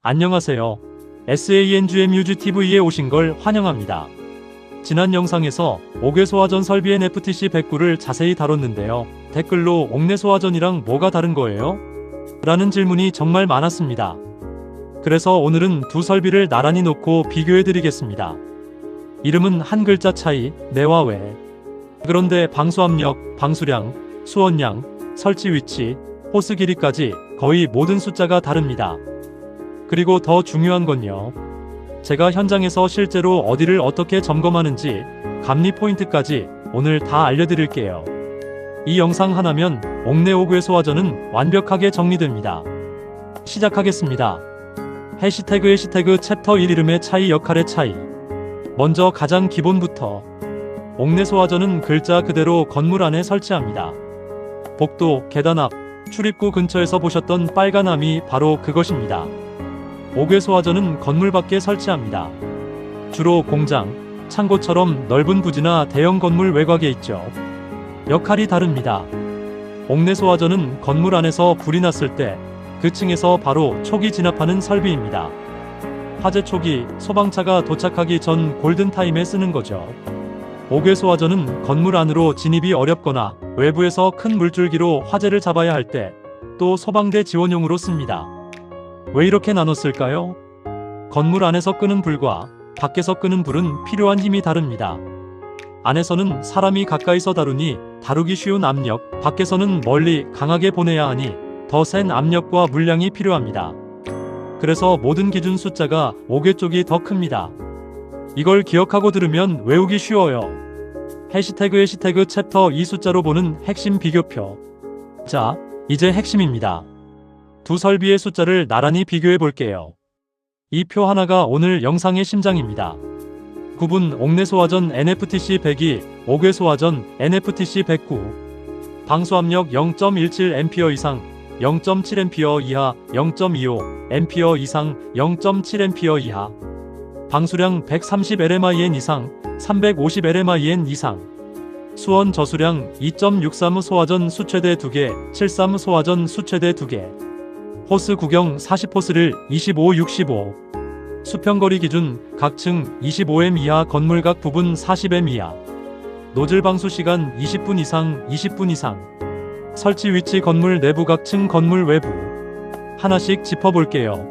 안녕하세요. SANGMUGTV에 오신 걸 환영합니다. 지난 영상에서 옥외 소화전 설비 NFTC 109를 자세히 다뤘는데요. 댓글로 옥내 소화전이랑 뭐가 다른 거예요? 라는 질문이 정말 많았습니다. 그래서 오늘은 두 설비를 나란히 놓고 비교해드리겠습니다. 이름은 한 글자 차이, 내와 외. 그런데 방수압력, 방수량, 수원량, 설치 위치, 호스 길이까지 거의 모든 숫자가 다릅니다. 그리고 더 중요한 건요. 제가 현장에서 실제로 어디를 어떻게 점검하는지 감리 포인트까지 오늘 다 알려드릴게요. 이 영상 하나면 옥내 옥외 소화전은 완벽하게 정리됩니다. 시작하겠습니다. 해시태그 챕터 1 이름의 차이 역할의 차이. 먼저 가장 기본부터. 옥내 소화전은 글자 그대로 건물 안에 설치합니다. 복도, 계단 앞, 출입구 근처에서 보셨던 빨간 암이 바로 그것입니다. 옥외 소화전은 건물 밖에 설치합니다. 주로 공장, 창고처럼 넓은 부지나 대형 건물 외곽에 있죠. 역할이 다릅니다. 옥내 소화전은 건물 안에서 불이 났을 때 그 층에서 바로 초기 진압하는 설비입니다. 화재 초기, 소방차가 도착하기 전 골든타임에 쓰는 거죠. 옥외 소화전은 건물 안으로 진입이 어렵거나 외부에서 큰 물줄기로 화재를 잡아야 할 때 또 소방대 지원용으로 씁니다. 왜 이렇게 나눴을까요? 건물 안에서 끄는 불과 밖에서 끄는 불은 필요한 힘이 다릅니다. 안에서는 사람이 가까이서 다루니 다루기 쉬운 압력, 밖에서는 멀리 강하게 보내야 하니 더 센 압력과 물량이 필요합니다. 그래서 모든 기준 숫자가 옥외 쪽이 더 큽니다. 이걸 기억하고 들으면 외우기 쉬워요. 해시태그 챕터 2 숫자로 보는 핵심 비교표. 자, 이제 핵심입니다. 두 설비의 숫자를 나란히 비교해 볼게요. 이 표 하나가 오늘 영상의 심장입니다. 구분 옥내 소화전 NFTC 102, 옥외 소화전 NFTC 109. 방수압력 0.17A 이상, 0.7A 이하, 0.25A 이상, 0.7A 이하. 방수량 130 이상, 350 이상. 수원 저수량 2.63 소화전 수 최대 2개, 73 소화전 수 최대 2개. 호스 구경 40호스를 25, 65. 수평거리 기준 각 층 25M 이하 건물 각 부분 40M 이하. 노즐 방수 시간 20분 이상, 20분 이상. 설치 위치 건물 내부 각 층 건물 외부. 하나씩 짚어볼게요.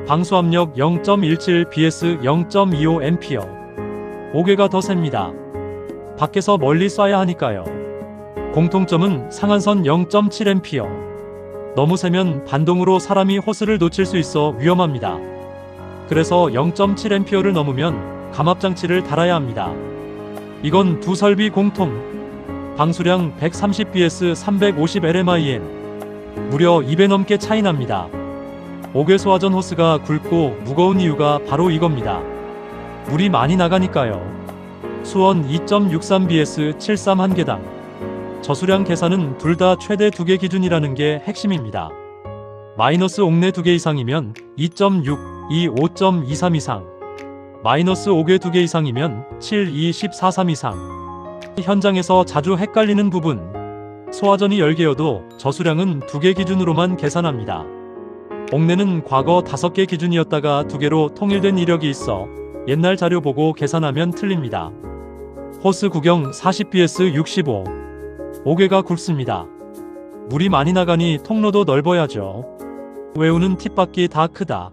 방수압력 0.17 vs 0.25A. 옥외가 더 셉니다. 밖에서 멀리 쏴야 하니까요. 공통점은 상한선 0.7A. 너무 세면 반동으로 사람이 호스를 놓칠 수 있어 위험합니다. 그래서 0.7A를 넘으면 감압장치를 달아야 합니다. 이건 두 설비 공통. 방수량 130 vs 350 LMIN. 무려 2배 넘게 차이 납니다. 옥외 소화전 호스가 굵고 무거운 이유가 바로 이겁니다. 물이 많이 나가니까요. 수원 2.63 vs 73 한 개당. 저수량 계산은 둘 다 최대 2개 기준이라는 게 핵심입니다. 마이너스 옥내 2개 이상이면 2.6, 2, 5.23 이상. 마이너스 옥외 2개 이상이면 7, 2, 14, 3 이상. 현장에서 자주 헷갈리는 부분. 소화전이 10개여도 저수량은 2개 기준으로만 계산합니다. 옥내는 과거 5개 기준이었다가 2개로 통일된 이력이 있어 옛날 자료 보고 계산하면 틀립니다. 호스 구경 40 vs 65. 옥외가 굵습니다. 물이 많이 나가니 통로도 넓어야죠. 외우는 팁밖이 다 크다.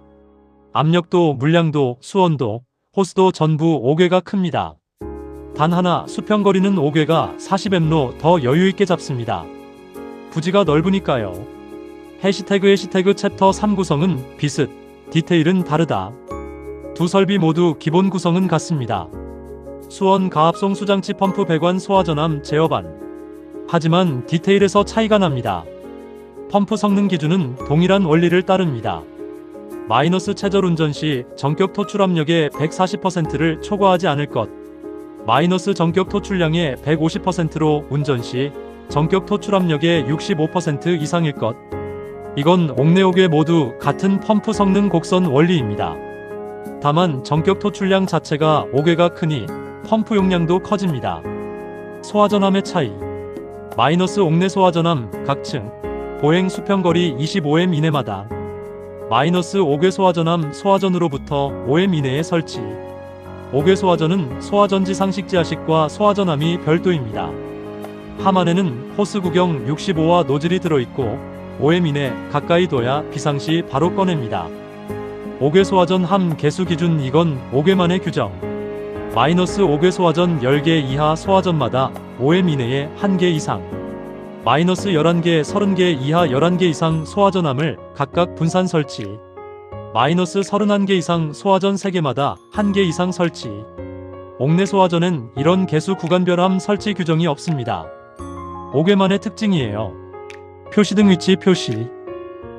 압력도 물량도 수원도 호스도 전부 옥외가 큽니다. 단 하나 수평거리는 옥외가 40M로 더 여유있게 잡습니다. 부지가 넓으니까요. 해시태그 챕터 3 구성은 비슷, 디테일은 다르다. 두 설비 모두 기본 구성은 같습니다. 수원 가압송 수장치 펌프 배관 소화전함 제어반. 하지만 디테일에서 차이가 납니다. 펌프 성능 기준은 동일한 원리를 따릅니다. 마이너스 최저 운전 시 전격 토출 압력의 140%를 초과하지 않을 것. 마이너스 전격 토출량의 150%로 운전 시 전격 토출 압력의 65% 이상일 것. 이건 옥내 옥외 모두 같은 펌프 성능 곡선 원리입니다. 다만 전격 토출량 자체가 옥외가 크니 펌프 용량도 커집니다. 소화전함의 차이. 마이너스 옥내 소화전함 각층 보행 수평거리 25M 이내마다 -5개 소화전함 소화전으로부터 5m 이내에 설치. 5개 소화전은 소화전지 상식지하식과 소화전함이 별도입니다. 함 안에는 호스 구경 65와 노즐이 들어있고 5m 이내 가까이 둬야 비상시 바로 꺼냅니다. 5개 소화전 함 개수 기준 이건 5개만의 규정. -5개 소화전 10개 이하 소화전마다 5m 이내에 1개 이상, -11개 30개 이하 11개 이상 소화전함을 각각 분산 설치. -31개 이상 소화전 3개마다 1개 이상 설치. 옥내 소화전엔 이런 개수 구간별 함 설치 규정이 없습니다. 5개만의 특징이에요. 표시등 위치 표시.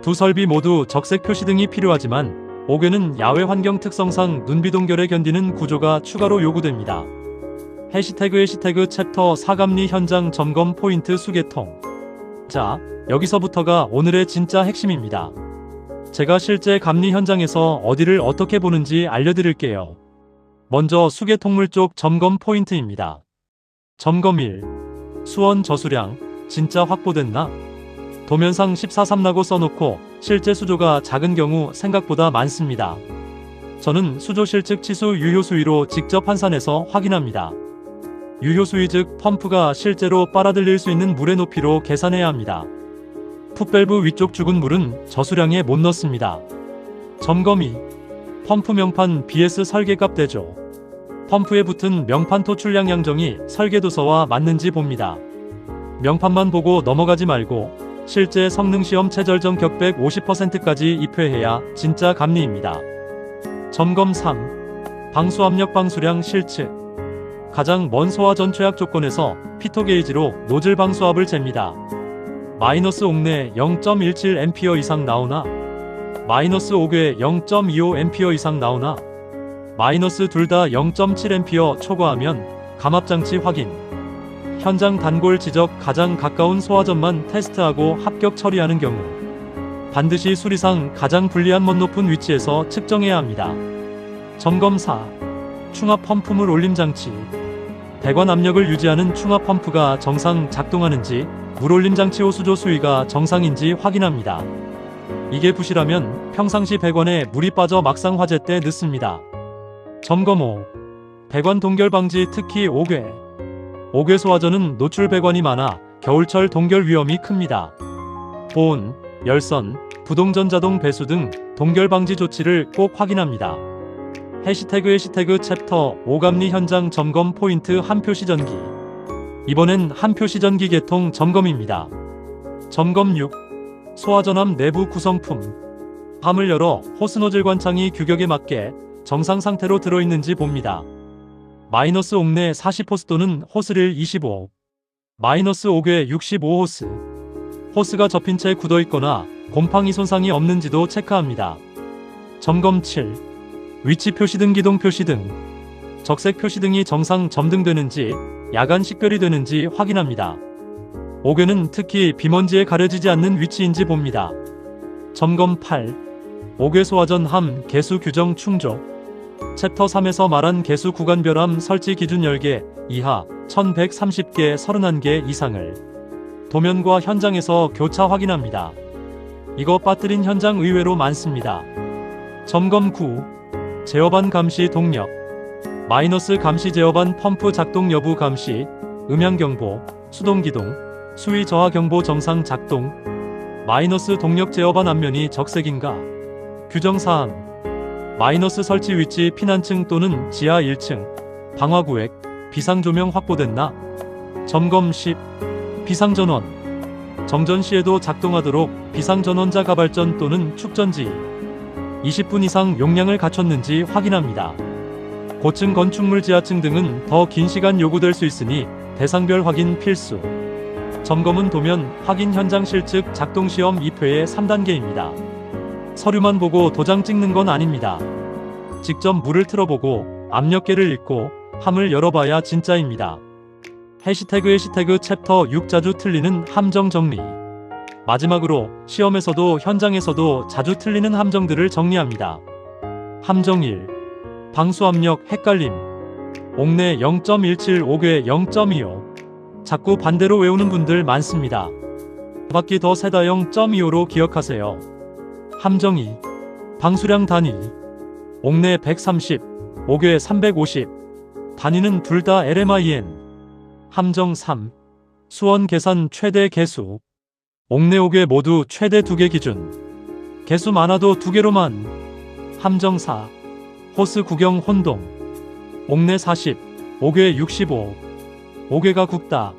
두 설비 모두 적색 표시등이 필요하지만 5개는 야외 환경 특성상 눈비동결에 견디는 구조가 추가로 요구됩니다. 해시태그 챕터 4감리 현장 점검 포인트 수계통. 자, 여기서부터가 오늘의 진짜 핵심입니다. 제가 실제 감리 현장에서 어디를 어떻게 보는지 알려드릴게요. 먼저 수계통물 쪽 점검 포인트입니다. 점검 1. 수원 저수량 진짜 확보됐나? 도면상 14.3라고 써놓고 실제 수조가 작은 경우 생각보다 많습니다. 저는 수조 실측 치수 유효 수위로 직접 환산해서 확인합니다. 유효 수위 즉 펌프가 실제로 빨아들일 수 있는 물의 높이로 계산해야 합니다. 풋밸브 위쪽 죽은 물은 저수량에 못 넣습니다. 점검 2. 펌프 명판 BS 설계값 대조. 펌프에 붙은 명판 토출량 양정이 설계도서와 맞는지 봅니다. 명판만 보고 넘어가지 말고 실제 성능시험 체절정 격백 50%까지 입회해야 진짜 감리입니다. 점검 3. 방수압력 방수량 실측. 가장 먼 소화전 최악 조건에서 피토 게이지로 노즐 방수압을 잽니다. 마이너스 옥내 0.17A 이상 나오나? 마이너스 5개 0.25A 이상 나오나? 마이너스 둘 다 0.7A 초과하면 감압장치 확인. 현장 단골 지적 가장 가까운 소화전만 테스트하고 합격 처리하는 경우 반드시 수리상 가장 불리한 먼 높은 위치에서 측정해야 합니다. 점검 4. 충압 펌프물 올림 장치. 배관 압력을 유지하는 충압 펌프가 정상 작동하는지 물 올림 장치 호수조 수위가 정상인지 확인합니다. 이게 부실하면 평상시 배관에 물이 빠져 막상 화재 때 늦습니다. 점검 5. 배관 동결 방지 특히 5개 소화전은 노출 배관이 많아 겨울철 동결 위험이 큽니다. 보온, 열선, 부동전 자동 배수 등 동결 방지 조치를 꼭 확인합니다. 해시태그 챕터 5감리 현장 점검 포인트 한표 시전기. 이번엔 한표 시전기 개통 점검입니다. 점검 6. 소화전함 내부 구성품. 함을 열어 호스 노즐 관창이 규격에 맞게 정상 상태로 들어있는지 봅니다. 마이너스 옥내 40호스 또는 호스릴 25, 마이너스 5개 65호스. 호스가 접힌 채 굳어있거나 곰팡이 손상이 없는지도 체크합니다. 점검 7. 위치 표시등 기동 표시등. 적색 표시등이 정상 점등되는지 야간 식별이 되는지 확인합니다. 5개는 특히 비먼지에 가려지지 않는 위치인지 봅니다. 점검 8. 5개 소화전 함 개수 규정 충족. 챕터 3에서 말한 개수 구간별 함 설치 기준 10개 이하 1130개 31개 이상을 도면과 현장에서 교차 확인합니다. 이거 빠뜨린 현장 의외로 많습니다. 점검 9. 제어반 감시 동력. 마이너스 감시 제어반 펌프 작동 여부 감시, 음향경보, 수동기동, 수위 저하 경보 정상 작동. 마이너스 동력 제어반 앞면이 적색인가? 규정사항. 마이너스 설치 위치 피난층 또는 지하 1층, 방화구획, 비상조명 확보됐나? 점검 10. 비상전원. 정전 시에도 작동하도록 비상전원자 가발전 또는 축전지 20분 이상 용량을 갖췄는지 확인합니다. 고층 건축물 지하층 등은 더 긴 시간 요구될 수 있으니 대상별 확인 필수. 점검은 도면, 확인 현장 실측 작동시험 2회의 3단계입니다. 서류만 보고 도장 찍는 건 아닙니다. 직접 물을 틀어보고 압력계를 읽고 함을 열어봐야 진짜입니다. 해시태그 챕터 6 자주 틀리는 함정 정리. 마지막으로 시험에서도 현장에서도 자주 틀리는 함정들을 정리합니다. 함정 1. 방수압력 헷갈림. 옥내 0.175개 0.25. 자꾸 반대로 외우는 분들 많습니다. 바퀴 더 세다 0.25로 기억하세요. 함정 2. 방수량 단위 옥내 130, 옥외 350. 단위는 둘 다 LMIN. 함정 3. 수원 계산 최대 개수. 옥내 옥외 모두 최대 2개 기준. 개수 많아도 2개로만. 함정 4. 호스 구경 혼동. 옥내 40, 옥외 65. 옥외가 굵다.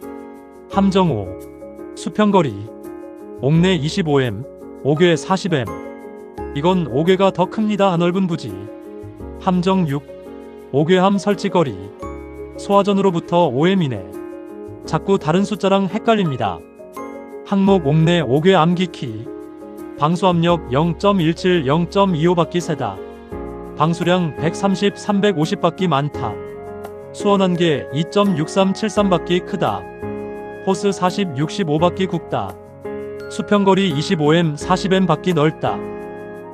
함정 5. 수평거리. 옥내 25m, 옥외 40m. 이건 옥외가 더 큽니다. 넓은 부지. 함정 6. 옥외함 설치거리. 소화전으로부터 5m 이내. 자꾸 다른 숫자랑 헷갈립니다. 항목 옥내 옥외 암기키. 방수압력 0.17, 0.25바퀴 세다. 방수량 130, 350바퀴 많다. 수원 한개 2.6373바퀴 크다. 호스 40, 65바퀴 굵다. 수평거리 25m, 40m 바퀴 넓다.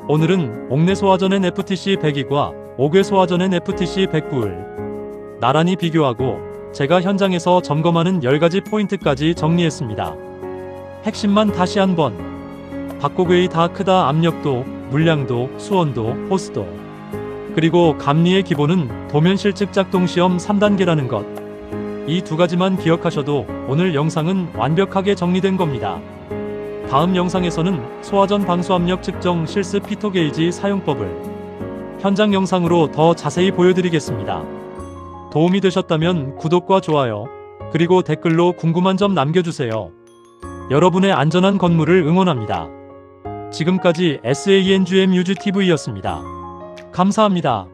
오늘은 옥내 소화전엔 FTC 102과 옥외 소화전엔 FTC 109을 나란히 비교하고 제가 현장에서 점검하는 10가지 포인트까지 정리했습니다. 핵심만 다시 한번. 박곡외의 다 크다. 압력도, 물량도, 수온도, 호스도. 그리고 감리의 기본은 도면실측 작동시험 3단계라는 것. 이 2가지만 기억하셔도 오늘 영상은 완벽하게 정리된 겁니다. 다음 영상에서는 소화전 방수압력 측정 실습 피토게이지 사용법을 현장 영상으로 더 자세히 보여드리겠습니다. 도움이 되셨다면 구독과 좋아요, 그리고 댓글로 궁금한 점 남겨주세요. 여러분의 안전한 건물을 응원합니다. 지금까지 SANGMUGTV였습니다. 감사합니다.